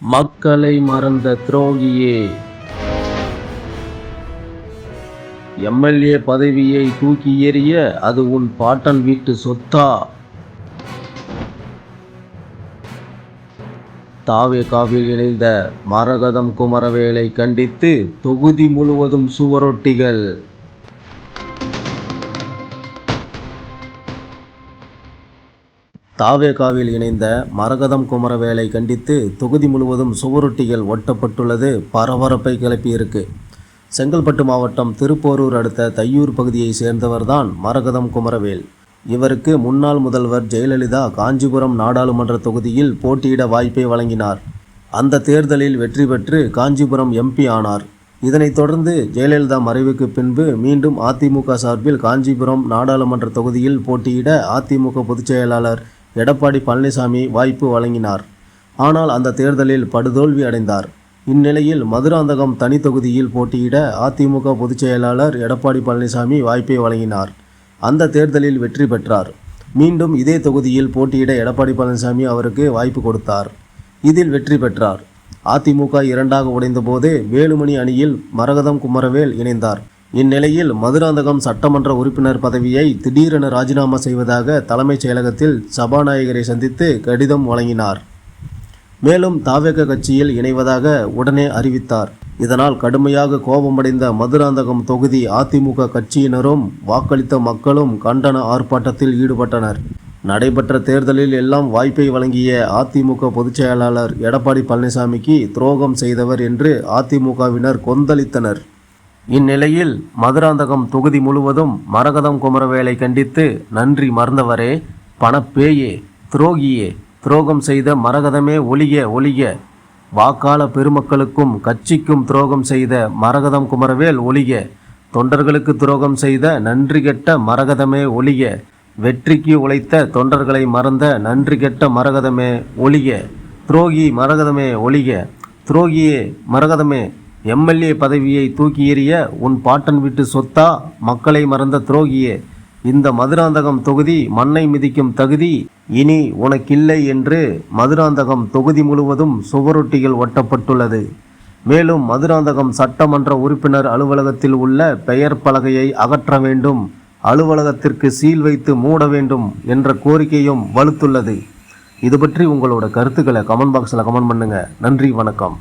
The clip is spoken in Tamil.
மக்களை மறந்த துரோகியே, எம்எல்ஏ பதவியை தூக்கி எறிய அது உன் பாட்டன் வீட்டு சொத்தா? தாவேகாவில் இணைந்த மரகதம் குமரவேலை கண்டித்து தொகுதி முழுவதும் சுவரொட்டிகள். தாவேகாவில் இணைந்த மரகதம் குமரவேலை கண்டித்து தொகுதி முழுவதும் சுவரொட்டிகள் ஒட்டப்பட்டுள்ளது பரபரப்பை கிளப்பியிருக்கு. செங்கல்பட்டு மாவட்டம் திருப்போரூர் அடுத்த தையூர் பகுதியை சேர்ந்தவர்தான் மரகதம் குமரவேல். இவருக்கு முன்னாள் முதல்வர் ஜெயலலிதா காஞ்சிபுரம் நாடாளுமன்ற தொகுதியில் போட்டியிட வாய்ப்பை வழங்கினார். அந்த தேர்தலில் வெற்றி பெற்று காஞ்சிபுரம் எம்பி ஆனார். இதனைத் தொடர்ந்து ஜெயலலிதா மறைவுக்கு பின்பு மீண்டும் அதிமுக சார்பில் காஞ்சிபுரம் நாடாளுமன்ற தொகுதியில் போட்டியிட அதிமுக பொதுச் செயலாளர் எடப்பாடி பழனிசாமி வாய்ப்பு வழங்கினார். ஆனால் அந்த தேர்தலில் படுதோல்வி அடைந்தார். இந்நிலையில் மதுராந்தகம் தனி தொகுதியில் போட்டியிட அதிமுக பொதுச் செயலாளர் எடப்பாடி பழனிசாமி வாய்ப்பை வழங்கினார். அந்த தேர்தலில் வெற்றி பெற்றார். மீண்டும் இதே தொகுதியில் போட்டியிட எடப்பாடி பழனிசாமி அவருக்கு வாய்ப்பு கொடுத்தார். இதில் வெற்றி பெற்றார். அதிமுக இரண்டாக உடைந்தபோது வேலுமணி அணியில் மரகதம் குமரவேல் இணைந்தார். இந்நிலையில் மதுராந்தகம் சட்டமன்ற உறுப்பினர் பதவியை திடீரென ராஜினாமா செய்வதாக தலைமைச் செயலகத்தில் சபாநாயகரை சந்தித்து கடிதம் வழங்கினார். மேலும் தாவேக கட்சியில் இணைவதாக உடனே அறிவித்தார். இதனால் கடுமையாக கோபமடைந்த மதுராந்தகம் தொகுதி அதிமுக கட்சியினரும் வாக்களித்த மக்களும் கண்டன ஆர்ப்பாட்டத்தில் ஈடுபட்டனர். நடைபெற்ற தேர்தலில் எல்லாம் வாய்ப்பை வழங்கிய அதிமுக பொதுச் செயலாளர் எடப்பாடி பழனிசாமிக்கு துரோகம் செய்தவர் என்று அதிமுகவினர் கொந்தளித்தனர். இந்நிலையில் மதுராந்தகம் தொகுதி முழுவதும் மரகதம் குமரவேலை கண்டித்து நன்றி மறந்தவரே, பணப்பேயே, துரோகியே, துரோகம் செய்த மரகதமே ஒழிக ஒழிக, வாக்காள பெருமக்களுக்கும் கட்சிக்கும் துரோகம் செய்த மரகதம் குமரவேல் ஒழிக, தொண்டர்களுக்கு துரோகம் செய்த நன்றி கெட்ட மரகதமே ஒழிக, வெற்றிக்கு உழைத்த தொண்டர்களை மறந்த நன்றி கெட்ட மரகதமே ஒழிக, துரோகி மரகதமே ஒழிக, துரோகியே மரகதமே, எம்எல்ஏ பதவியை தூக்கி எறிய உன் பாட்டன் வீட்டு சொத்தா? மக்களை மறந்த துரோகியே, இந்த மதுராந்தகம் தொகுதி மண்ணை மிதிக்கும் தகுதி இனி உனக்கில்லை என்று மதுராந்தகம் தொகுதி முழுவதும் சுவரொட்டிகள் ஒட்டப்பட்டுள்ளது. மேலும் மதுராந்தகம் சட்டமன்ற உறுப்பினர் அலுவலகத்தில் உள்ள பெயர் பலகையை அகற்ற வேண்டும், அலுவலகத்திற்கு சீல் வைத்து மூட வேண்டும் என்ற கோரிக்கையும் வலுத்துள்ளது. இது பற்றி உங்களோட கருத்துக்களை கமெண்ட் பாக்ஸில் கமெண்ட் பண்ணுங்க. நன்றி, வணக்கம்.